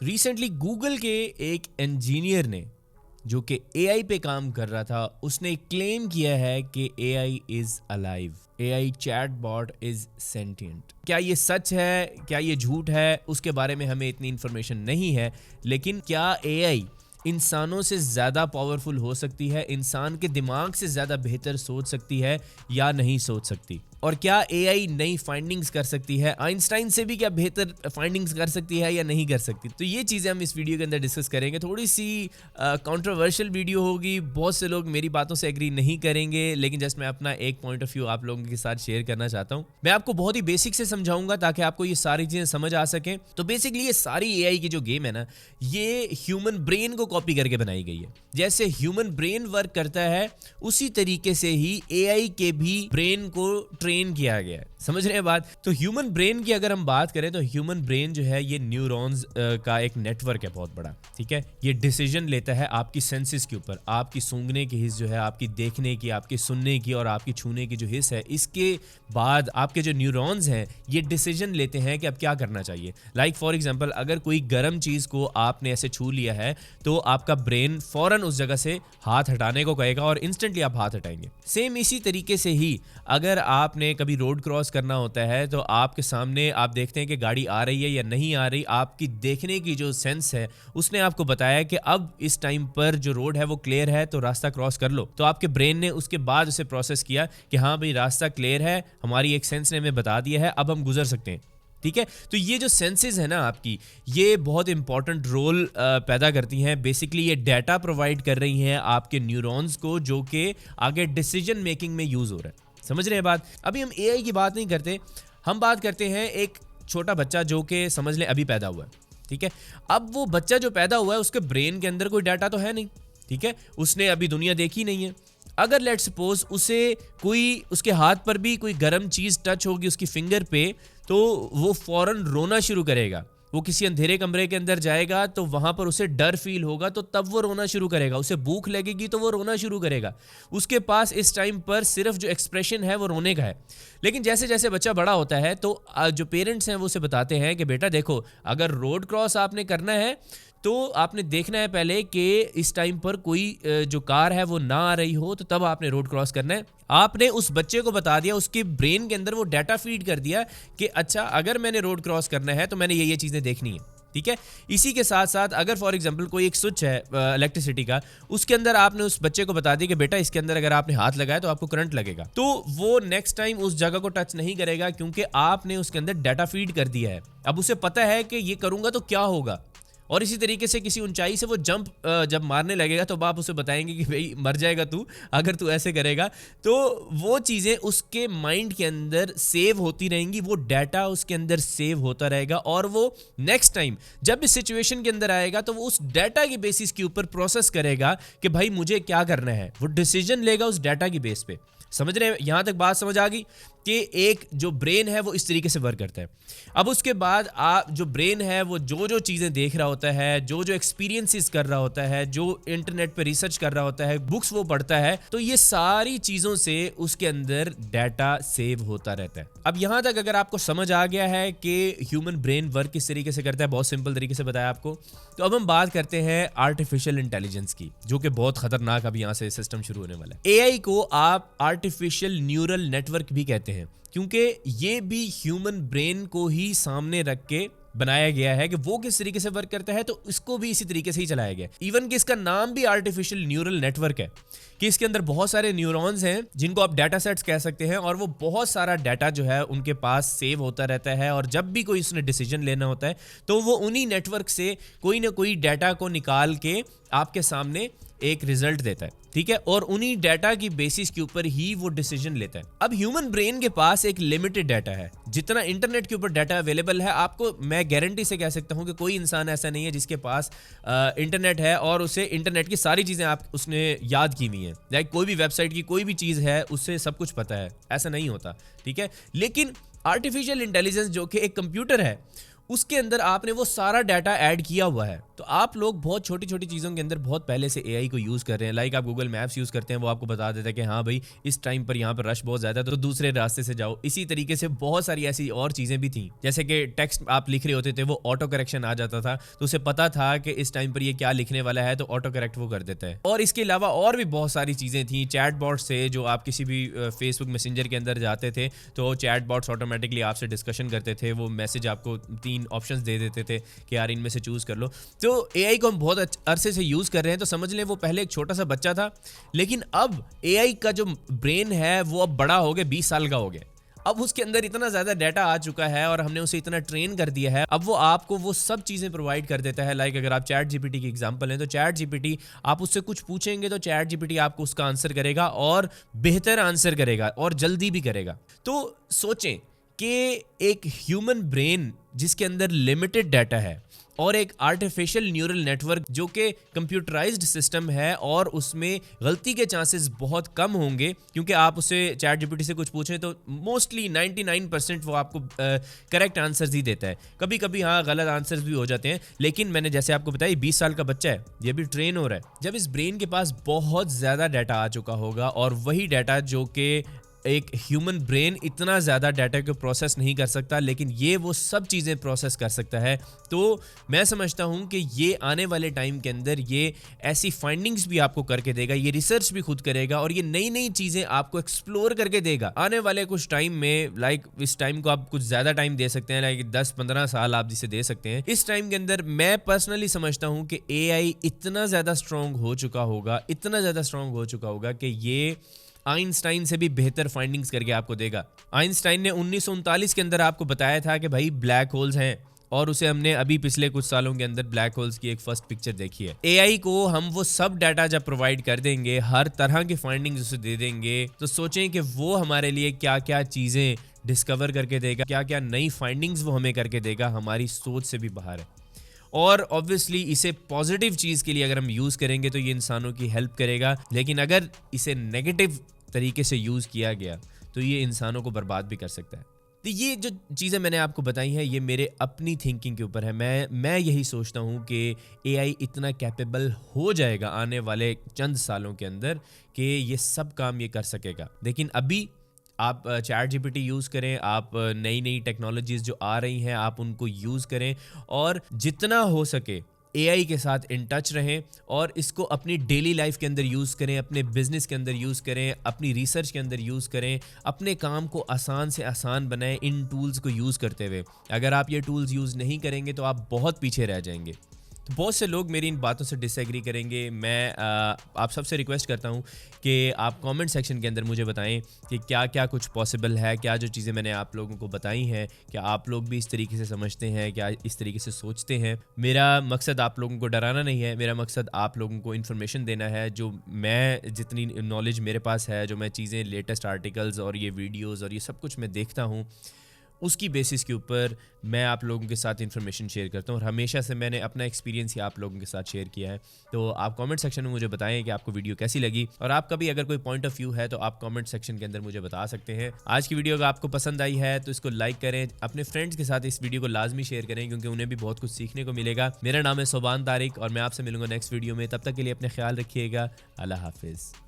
Recently Google के एक engineer ने जो कि एआई पे काम कर रहा था, उसने क्लेम किया है कि AI is alive, AI chatbot is sentient. क्या ये सच है, क्या ये झूठ है, उसके बारे में हमें इतनी इन्फॉर्मेशन नहीं है। लेकिन क्या एआई इंसानों से ज़्यादा पावरफुल हो सकती है, इंसान के दिमाग से ज़्यादा बेहतर सोच सकती है या नहीं सोच सकती? और क्या एआई नई फाइंडिंग्स कर सकती है, आइंस्टाइन से भी क्या बेहतर फाइंडिंग्स कर सकती है या नहीं कर सकती? तो ये चीज़ें हम इस वीडियो के अंदर डिस्कस करेंगे। थोड़ी सी कंट्रोवर्शियल वीडियो होगी, बहुत से लोग मेरी बातों से एग्री नहीं करेंगे, लेकिन जस्ट मैं अपना एक पॉइंट ऑफ व्यू आप लोगों के साथ शेयर करना चाहता हूँ। मैं आपको बहुत ही बेसिक से समझाऊंगा ताकि आपको ये सारी चीज़ें समझ आ सकें। तो बेसिकली ये सारी एआई की जो गेम है ना, ये ह्यूमन ब्रेन को कॉपी करके बनाई गई है। जैसे ह्यूमन ब्रेन वर्क करता है, उसी तरीके से ही एआई के भी ब्रेन को ट्रेन किया गया है। समझ रहे हैं बात? तो ह्यूमन ब्रेन की अगर हम बात करें तो ह्यूमन ब्रेन जो है ये न्यूरॉन्स का एक नेटवर्क है बहुत बड़ा, ठीक है। ये डिसीजन लेता है आपकी सेंसेस के ऊपर, आपकी सूंघने की हिस्स जो है, आपकी देखने की, आपकी सुनने की और आपकी छूने की जो हिस्स है, इसके बाद आपके जो न्यूरॉन्स हैं ये डिसीजन लेते हैं कि अब क्या करना चाहिए। लाइक फॉर एग्जांपल, अगर कोई गर्म चीज़ को आपने ऐसे छू लिया है तो आपका ब्रेन फौरन उस जगह से हाथ हटाने को कहेगा और इंस्टेंटली आप हाथ हटाएंगे। सेम इसी तरीके से ही अगर आपने कभी रोड क्रॉस करना होता है तो आपके सामने आप देखते हैं कि गाड़ी आ रही है या नहीं आ रही, आपकी देखने की जो सेंस है उसने आपको बताया कि अब इस टाइम पर जो रोड है वो क्लियर है तो रास्ता क्रॉस कर लो। तो आपके ब्रेन ने उसके बाद उसे प्रोसेस किया कि हाँ भाई रास्ता क्लियर है, हमारी एक सेंस ने हमें बता दिया है, अब हम गुजर सकते हैं, ठीक है। तो ये जो सेंसेस है ना आपकी, ये बहुत इंपॉर्टेंट रोल पैदा करती हैं। बेसिकली ये डाटा प्रोवाइड कर रही हैं आपके न्यूरॉन्स को, जो कि आगे डिसीजन मेकिंग में यूज हो रहा है। समझ रहे हैं बात? अभी हम एआई की बात नहीं करते, हम बात करते हैं एक छोटा बच्चा जो कि समझ लें अभी पैदा हुआ है, ठीक है। अब वो बच्चा जो पैदा हुआ है उसके ब्रेन के अंदर कोई डाटा तो है नहीं, ठीक है, उसने अभी दुनिया देखी नहीं है। अगर लेट सपोज उसे कोई उसके हाथ पर भी कोई गर्म चीज़ टच होगी उसकी फिंगर पे, तो वो फौरन रोना शुरू करेगा। वो किसी अंधेरे कमरे के अंदर जाएगा तो वहाँ पर उसे डर फील होगा तो तब वो रोना शुरू करेगा। उसे भूख लगेगी तो वो रोना शुरू करेगा। उसके पास इस टाइम पर सिर्फ जो एक्सप्रेशन है वो रोने का है। लेकिन जैसे जैसे बच्चा बड़ा होता है तो जो पेरेंट्स हैं वो उसे बताते हैं कि बेटा देखो, अगर रोड क्रॉस आपने करना है तो आपने देखना है पहले कि इस टाइम पर कोई जो कार है वो ना आ रही हो, तो तब आपने रोड क्रॉस करना है। आपने उस बच्चे को बता दिया, उसके ब्रेन के अंदर वो डाटा फीड कर दिया कि अच्छा अगर मैंने रोड क्रॉस करना है तो मैंने ये चीज़ें देखनी है, ठीक है। इसी के साथ साथ अगर फॉर एग्जांपल कोई एक स्विच है इलेक्ट्रिसिटी का, उसके अंदर आपने उस बच्चे को बता दिया कि बेटा इसके अंदर अगर आपने हाथ लगाया तो आपको करंट लगेगा, तो वो नेक्स्ट टाइम उस जगह को टच नहीं करेगा क्योंकि आपने उसके अंदर डाटा फीड कर दिया है। अब उसे पता है कि ये करूंगा तो क्या होगा। और इसी तरीके से किसी ऊंचाई से वो जंप जब मारने लगेगा तो आप उसे बताएंगे कि भाई मर जाएगा तू अगर तू ऐसे करेगा। तो वो चीज़ें उसके माइंड के अंदर सेव होती रहेंगी, वो डाटा उसके अंदर सेव होता रहेगा और वो नेक्स्ट टाइम जब इस सिचुएशन के अंदर आएगा तो वो उस डाटा की बेसिस के ऊपर प्रोसेस करेगा कि भाई मुझे क्या करना है। वो डिसीजन लेगा उस डाटा की बेस पे। समझ रहे हैं? यहां तक बात समझ आ गई कि एक जो ब्रेन है वो इस तरीके से वर्क करता है। अब उसके बाद आप जो ब्रेन है वो जो चीज़ें देख रहा होता है, जो एक्सपीरियंसेस कर रहा होता है, जो इंटरनेट पे रिसर्च कर रहा होता है, बुक्स वो पढ़ता है, तो ये सारी चीज़ों से उसके अंदर डाटा सेव होता रहता है। अब यहाँ तक अगर आपको समझ आ गया है कि ह्यूमन ब्रेन वर्क किस तरीके से करता है, बहुत सिंपल तरीके से बताया आपको, तो अब हम बात करते हैं आर्टिफिशियल इंटेलिजेंस की, जो कि बहुत खतरनाक अभी यहाँ से सिस्टम शुरू होने वाला है। एआई को आप आर्टिफिशियल न्यूरल नेटवर्क भी कहते हैं क्योंकि ये भी ह्यूमन ब्रेन को ही सामने रख के बनाया गया है कि वो किस तरीके से वर्क करता है, तो इसको भी इसी तरीके से ही चलाया गया। इवन कि इसका नाम भी आर्टिफिशियल न्यूरल नेटवर्क है कि इसके अंदर बहुत सारे न्यूरॉन्स हैं जिनको आप डाटा सेट्स कह सकते हैं, और वो बहुत सारा डाटा जो है उनके पास सेव होता रहता है, और जब भी कोई उसने डिसीजन लेना होता है तो वो उन्हीं नेटवर्क से कोई ना कोई डाटा को निकाल के आपके सामने एक रिजल्ट देता है, ठीक है, और उन्हीं डाटा की बेसिस के ऊपर ही वो डिसीजन लेता है। अब ह्यूमन ब्रेन के पास एक लिमिटेड डाटा है, जितना इंटरनेट के ऊपर डाटा अवेलेबल है, आपको मैं गारंटी से कह सकता हूं कि कोई इंसान ऐसा नहीं है जिसके पास इंटरनेट है और उसे इंटरनेट की सारी चीजें उसने याद की हुई हैं। लाइक कोई भी वेबसाइट की कोई भी चीज है उससे सब कुछ पता है, ऐसा नहीं होता, ठीक है। लेकिन आर्टिफिशियल इंटेलिजेंस जो कि एक कंप्यूटर है, उसके अंदर आपने वो सारा डाटा ऐड किया हुआ है। तो आप लोग बहुत छोटी छोटी चीज़ों के अंदर बहुत पहले से एआई को यूज़ कर रहे हैं। लाइक आप गूगल मैप्स यूज़ करते हैं, वो आपको बता देता है कि हाँ भाई इस टाइम पर यहाँ पर रश बहुत ज़्यादा है तो दूसरे रास्ते से जाओ। इसी तरीके से बहुत सारी ऐसी और चीज़ें भी थी, जैसे कि टेक्स्ट आप लिख रहे होते थे वो ऑटो करेक्शन आ जाता था, तो उसे पता था कि इस टाइम पर ये क्या लिखने वाला है, तो ऑटो करेक्ट वो कर देता है। और इसके अलावा और भी बहुत सारी चीज़ें थी। चैट बॉट्स से जो आप किसी भी फेसबुक मैसेंजर के अंदर जाते थे तो चैट बॉट्स ऑटोमेटिकली आपसे डिस्कशन करते थे, वो मैसेज आपको 3 ऑप्शंस दे देते थे कि यार इनमें से चूज़ कर लो। तो एआई को हम बहुत अरसे से यूज़ कर रहे हैं, तो समझ लें वो पहले एक छोटा सा बच्चा था, लेकिन अब एआई का जो ब्रेन है वो अब बड़ा हो गया, 20 साल का हो गया। अब उसके अंदर इतना ज़्यादा डाटा आ चुका है और हमने उसे इतना ट्रेन कर दिया है, अब वो आपको वो सब चीज़ें प्रोवाइड कर देता है। लाइक अगर आप चैट जीपीटी की एग्जांपल लें तो चैट जीपीटी, आप उससे कुछ पूछेंगे तो चैट जीपीटी आपको उसका आंसर करेगा और बेहतर आंसर करेगा और जल्दी भी करेगा। तो सोचें कि एक ह्यूमन ब्रेन जिसके अंदर लिमिटेड डाटा है और एक आर्टिफिशियल न्यूरल नेटवर्क जो कि कंप्यूटराइज्ड सिस्टम है और उसमें गलती के चांसेस बहुत कम होंगे, क्योंकि आप उससे चैट जीपीटी से कुछ पूछें तो मोस्टली 99% वो आपको करेक्ट आंसर्स ही देता है। कभी कभी हाँ गलत आंसर्स भी हो जाते हैं, लेकिन मैंने जैसे आपको बताया 20 साल का बच्चा है, ये भी ट्रेन हो रहा है। जब इस ब्रेन के पास बहुत ज़्यादा डाटा आ चुका होगा और वही डाटा जो कि एक ह्यूमन ब्रेन इतना ज़्यादा डाटा को प्रोसेस नहीं कर सकता, लेकिन ये वो सब चीज़ें प्रोसेस कर सकता है, तो मैं समझता हूँ कि ये आने वाले टाइम के अंदर ये ऐसी फाइंडिंग्स भी आपको करके देगा, ये रिसर्च भी खुद करेगा और ये नई नई चीज़ें आपको एक्सप्लोर करके देगा आने वाले कुछ टाइम में। लाइक इस टाइम को आप कुछ ज़्यादा टाइम दे सकते हैं, लाइक 10-15 साल आप जिसे दे सकते हैं। इस टाइम के अंदर मैं पर्सनली समझता हूँ कि एआई इतना ज़्यादा स्ट्रॉन्ग हो चुका होगा, इतना ज़्यादा स्ट्रॉन्ग हो चुका होगा कि ये आइंस्टाइन से भी बेहतर फाइंडिंग्स करके आपको देगा। आइंस्टाइन ने 1939 के अंदर आपको बताया था कि भाई ब्लैक होल्स हैं, और उसे हमने अभी पिछले कुछ सालों के अंदर ब्लैक होल्स की एक फर्स्ट पिक्चर देखी है। एआई को हम वो सब डाटा जब प्रोवाइड कर देंगे, हर तरह की फाइंडिंग्स उसे दे देंगे, तो सोचें कि वो हमारे लिए क्या क्या चीज़ें डिस्कवर करके देगा, क्या क्या नई फाइंडिंग्स वो हमें करके देगा, हमारी सोच से भी बाहर है। और ऑब्वियसली इसे पॉजिटिव चीज़ के लिए अगर हम यूज़ करेंगे तो ये इंसानों की हेल्प करेगा, लेकिन अगर इसे नेगेटिव तरीके से यूज़ किया गया तो ये इंसानों को बर्बाद भी कर सकता है। तो ये जो चीज़ें मैंने आपको बताई हैं ये मेरे अपनी थिंकिंग के ऊपर है। मैं यही सोचता हूँ कि एआई इतना कैपेबल हो जाएगा आने वाले चंद सालों के अंदर कि ये सब काम ये कर सकेगा। लेकिन अभी आप चैट जीपीटी यूज़ करें, आप नई नई टेक्नोलॉजीज़ जो आ रही हैं आप उनको यूज़ करें और जितना हो सके एआई के साथ इन टच रहें और इसको अपनी डेली लाइफ के अंदर यूज़ करें, अपने बिजनेस के अंदर यूज़ करें, अपनी रिसर्च के अंदर यूज़ करें, अपने काम को आसान से आसान बनाएं इन टूल्स को यूज़ करते हुए। अगर आप ये टूल्स यूज़ नहीं करेंगे तो आप बहुत पीछे रह जाएंगे। तो बहुत से लोग मेरी इन बातों से डिसएग्री करेंगे। मैं आप सबसे रिक्वेस्ट करता हूं कि आप कमेंट सेक्शन के अंदर मुझे बताएं कि क्या क्या कुछ पॉसिबल है, क्या जो चीज़ें मैंने आप लोगों को बताई हैं क्या आप लोग भी इस तरीके से समझते हैं, क्या इस तरीके से सोचते हैं। मेरा मकसद आप लोगों को डराना नहीं है, मेरा मकसद आप लोगों को इन्फॉर्मेशन देना है। जो मैं जितनी नॉलेज मेरे पास है, जो मैं चीज़ें लेटेस्ट आर्टिकल्स और ये वीडियोज़ और ये सब कुछ मैं देखता हूँ, उसकी बेसिस के ऊपर मैं आप लोगों के साथ इन्फॉर्मेशन शेयर करता हूँ और हमेशा से मैंने अपना एक्सपीरियंस ही आप लोगों के साथ शेयर किया है। तो आप कमेंट सेक्शन में मुझे बताएं कि आपको वीडियो कैसी लगी और आपका भी अगर कोई पॉइंट ऑफ व्यू है तो आप कमेंट सेक्शन के अंदर मुझे बता सकते हैं। आज की वीडियो अगर आपको पसंद आई है तो इसको लाइक करें, अपने फ्रेंड्स के साथ इस वीडियो को लाजमी शेयर करें क्योंकि उन्हें भी बहुत कुछ सीखने को मिलेगा। मेरा नाम है सोबान तारिक और मैं आपसे मिलूंगा नेक्स्ट वीडियो में। तब तक के लिए अपने ख्याल रखिएगा। अल्लाह हाफिज़।